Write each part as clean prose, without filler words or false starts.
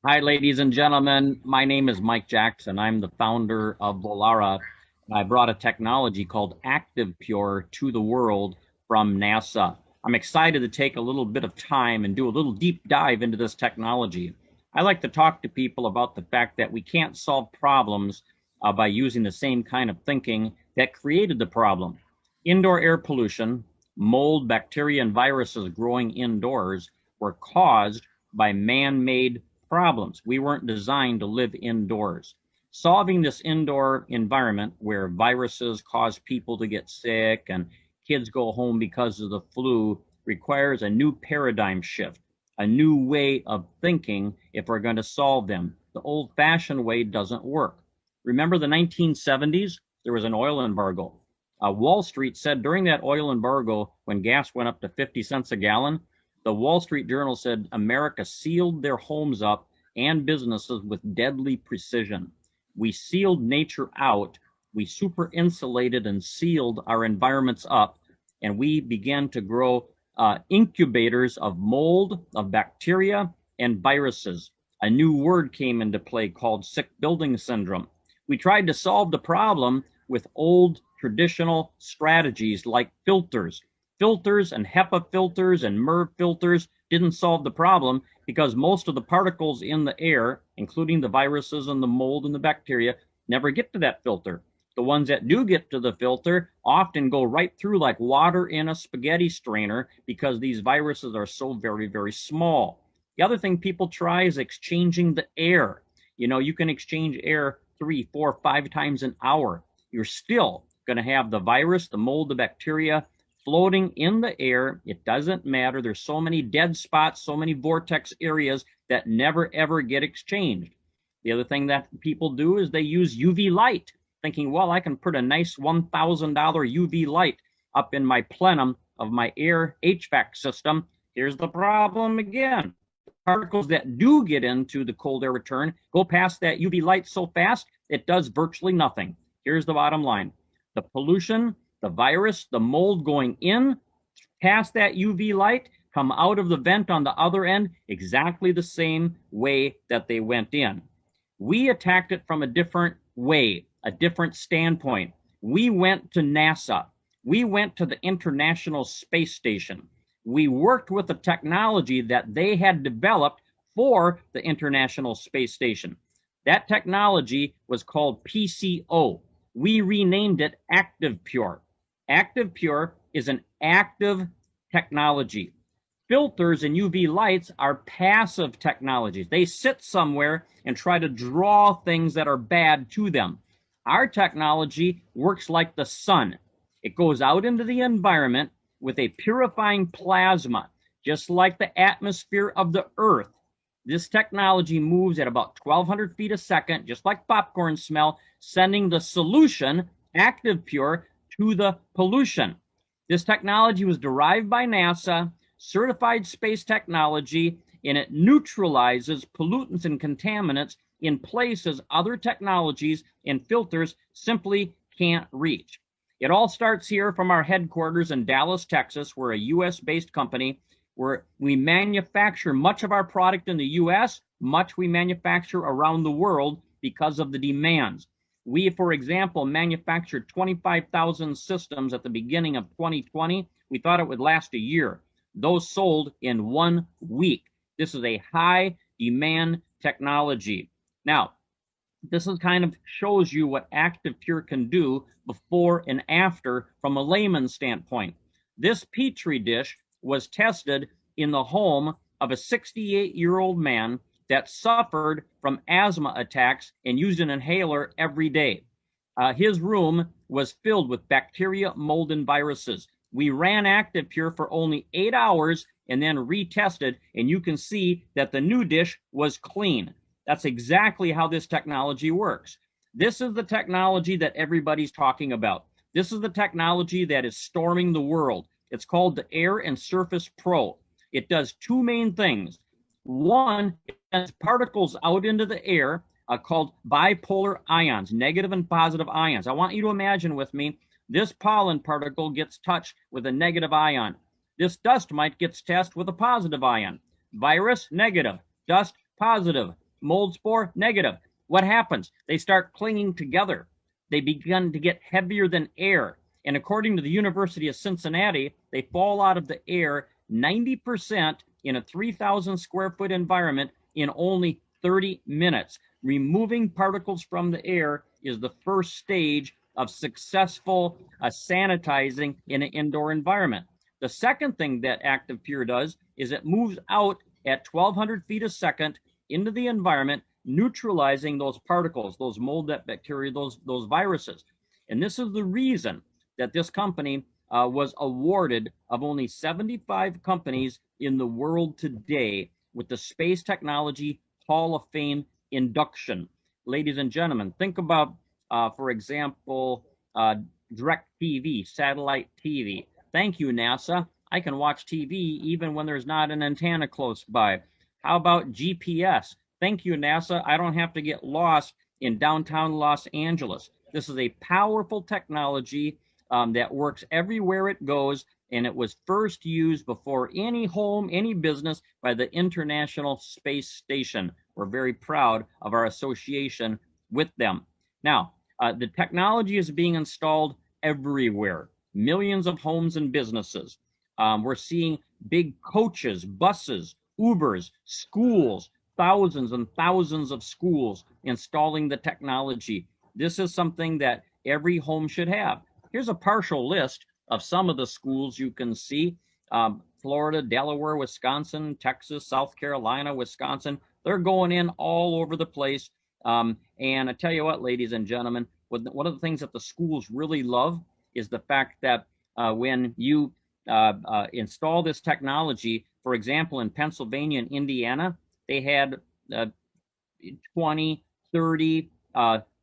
Hi, ladies and gentlemen. My name is Mike Jackson. I'm the founder of Volara. I brought a technology called ActivePure to the world from NASA. I'm excited to take a little bit of time and do a little deep dive into this technology. I like to talk to people about the fact that we can't solve problems by using the same kind of thinking that created the problem. Indoor air pollution, mold, bacteria, and viruses growing indoors were caused by man-made problems. We weren't designed to live indoors. Solving this indoor environment where viruses cause people to get sick and kids go home because of the flu requires a new paradigm shift, a new way of thinking if we're going to solve them. The old-fashioned way doesn't work. Remember the 1970s? There was an oil embargo. Wall Street said during that oil embargo, when gas went up to 50 cents a gallon, the Wall Street Journal said America sealed their homes up and businesses with deadly precision. We sealed nature out, we super insulated and sealed our environments up, and we began to grow incubators of mold, of bacteria, and viruses. A new word came into play called sick building syndrome. We tried to solve the problem with old traditional strategies like filters. Filters and HEPA filters and MERV filters didn't solve the problem because most of the particles in the air, including the viruses and the mold and the bacteria, never get to that filter. The ones that do get to the filter often go right through like water in a spaghetti strainer because these viruses are so very, very small. The other thing people try is exchanging the air. You know, you can exchange air 3, 4, 5 times an hour. You're still going to have the virus, the mold, the bacteria floating in the air. It doesn't matter. There's so many dead spots, so many vortex areas that never ever get exchanged. The other thing that people do is they use UV light, thinking, well, I can put a nice $1,000 UV light up in my plenum of my air HVAC system. Here's the problem again. Particles that do get into the cold air return go past that UV light so fast, it does virtually nothing. Here's the bottom line. The pollution, the virus, the mold going in past that UV light, come out of the vent on the other end exactly the same way that they went in. We attacked it from a different way, a different standpoint. We went to NASA. We went to the International Space Station. We worked with the technology that they had developed for the International Space Station. That technology was called PCO. We renamed it ActivePure. ActivePure is an active technology. Filters and UV lights are passive technologies. They sit somewhere and try to draw things that are bad to them. Our technology works like the sun. It goes out into the environment with a purifying plasma, just like the atmosphere of the Earth. This technology moves at about 1,200 feet a second, just like popcorn smell, sending the solution, ActivePure, to the pollution. This technology was derived by NASA, certified space technology, and it neutralizes pollutants and contaminants in places other technologies and filters simply can't reach. It all starts here from our headquarters in Dallas, Texas. We're a US-based company where we manufacture much of our product in the US, much we manufacture around the world because of the demands. We, for example, manufactured 25,000 systems at the beginning of 2020. We thought it would last a year. Those sold in 1 week. This is a high demand technology. Now, this is kind of shows you what ActivePure can do before and after from a layman's standpoint. This Petri dish was tested in the home of a 68-year-old man that suffered from asthma attacks and used an inhaler every day. His room was filled with bacteria, mold, and viruses. We ran ActivePure for only 8 hours and then retested, and you can see that the new dish was clean. That's exactly how this technology works. This is the technology that everybody's talking about. This is the technology that is storming the world. It's called the Air and Surface Pro. It does 2 main things. One, it sends particles out into the air called bipolar ions, negative and positive ions. I want you to imagine with me, this pollen particle gets touched with a negative ion. This dust mite gets touched with a positive ion. Virus, negative. Dust, positive. Mold spore, negative. What happens? They start clinging together. They begin to get heavier than air. And according to the University of Cincinnati, they fall out of the air 90% in a 3,000 square foot environment in only 30 minutes. Removing particles from the air is the first stage of successful sanitizing in an indoor environment. The second thing that ActivePure does is it moves out at 1,200 feet a second into the environment, neutralizing those particles, those mold bacteria, those viruses. And this is the reason that this company was awarded of only 75 companies in the world today with the Space Technology Hall of Fame induction. Ladies and gentlemen, think about, for example, direct TV, satellite TV. Thank you, NASA. I can watch TV even when there's not an antenna close by. How about GPS? Thank you, NASA. I don't have to get lost in downtown Los Angeles. This is a powerful technology that works everywhere it goes, and it was first used before any home, any business by the International Space Station. We're very proud of our association with them. Now, the technology is being installed everywhere, millions of homes and businesses. We're seeing big coaches, buses, Ubers, schools, thousands and thousands of schools installing the technology. This is something that every home should have. Here's a partial list of some of the schools you can see. Florida, Delaware, Wisconsin, Texas, South Carolina, Wisconsin. They're going in all over the place. And I tell you what, ladies and gentlemen, one of the things that the schools really love is the fact that when you install this technology, for example, in Pennsylvania and Indiana, they had 20, 30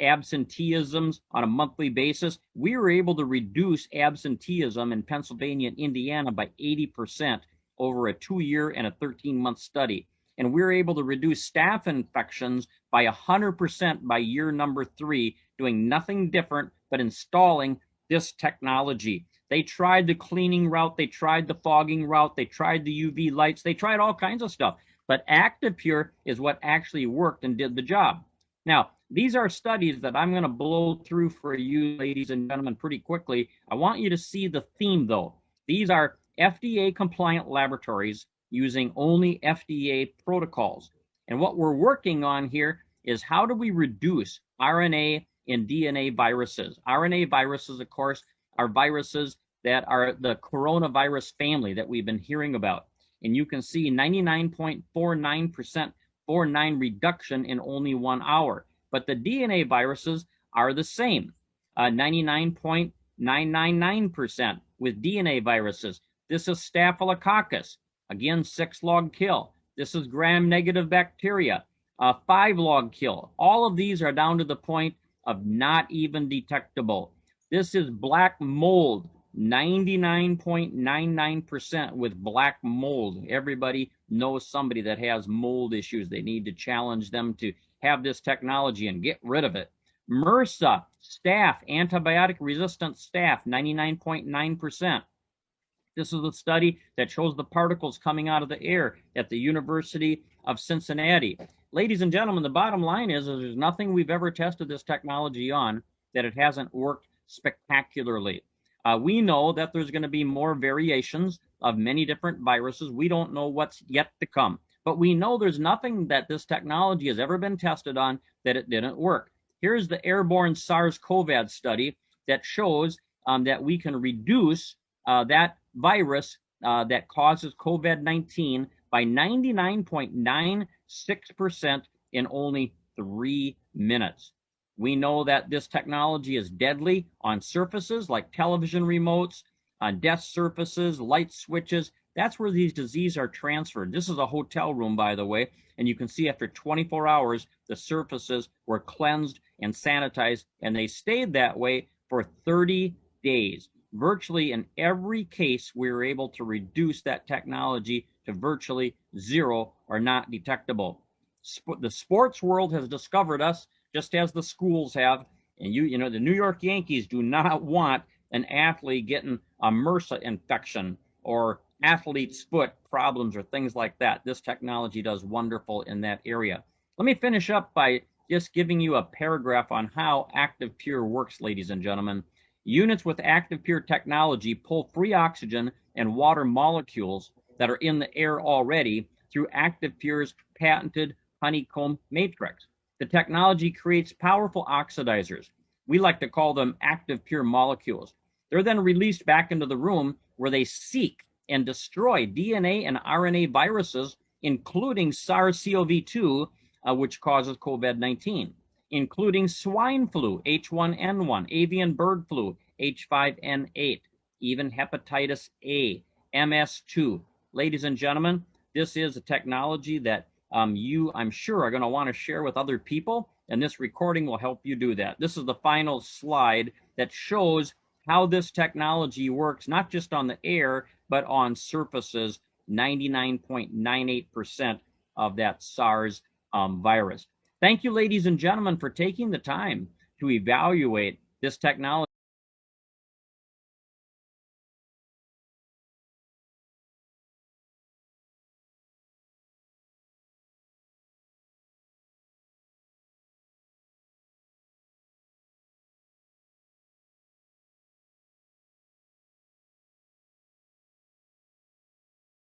absenteeisms on a monthly basis. We were able to reduce absenteeism in Pennsylvania and Indiana by 80% over a 2-year and a 13-month study. And we were able to reduce staph infections by 100% by year number 3, doing nothing different but installing this technology. They tried the cleaning route, they tried the fogging route, they tried the UV lights, they tried all kinds of stuff. But ActivePure is what actually worked and did the job. Now, these are studies that I'm going to blow through for you, ladies and gentlemen, pretty quickly. I want you to see the theme, though. These are FDA-compliant laboratories using only FDA protocols. And what we're working on here is how do we reduce RNA and DNA viruses. RNA viruses, of course, are viruses that are the coronavirus family that we've been hearing about. And you can see 99.49% 49 reduction in only 1 hour. But the DNA viruses are the same, 99.999% with DNA viruses. This is Staphylococcus, again, 6-log kill. This is gram-negative bacteria, 5-log kill. All of these are down to the point of not even detectable. This is black mold, 99.99% with black mold. Everybody knows somebody that has mold issues. They need to challenge them to have this technology and get rid of it. MRSA, staph, antibiotic-resistant staph, 99.9%. This is a study that shows the particles coming out of the air at the University of Cincinnati. Ladies and gentlemen, the bottom line is there's nothing we've ever tested this technology on that it hasn't worked spectacularly. We know that there's going to be more variations of many different viruses. We don't know what's yet to come, but we know there's nothing that this technology has ever been tested on that it didn't work. Here's the airborne SARS-CoV study that shows that we can reduce that virus that causes COVID-19 by 99.96% in only 3 minutes. We know that this technology is deadly on surfaces like television remotes, on desk surfaces, light switches. That's where these diseases are transferred. This is a hotel room, by the way, and you can see after 24 hours, the surfaces were cleansed and sanitized, and they stayed that way for 30 days. Virtually in every case, we were able to reduce that technology to virtually zero or not detectable. The sports world has discovered us, just as the schools have. And you know, the New York Yankees do not want an athlete getting a MRSA infection or athlete's foot problems or things like that. This technology does wonderful in that area. Let me finish up by just giving you a paragraph on how ActivePure works, ladies and gentlemen. Units with ActivePure technology pull free oxygen and water molecules that are in the air already through ActivePure's patented honeycomb matrix. The technology creates powerful oxidizers. We like to call them ActivePure molecules. They're then released back into the room where they seek and destroy DNA and RNA viruses, including SARS-CoV-2, which causes COVID-19, including swine flu, H1N1, avian bird flu, H5N8, even hepatitis A, MS2. Ladies and gentlemen, this is a technology that you, I'm sure, are going to want to share with other people, and this recording will help you do that. This is the final slide that shows how this technology works, not just on the air, but on surfaces, 99.98% of that SARS virus. Thank you, ladies and gentlemen, for taking the time to evaluate this technology.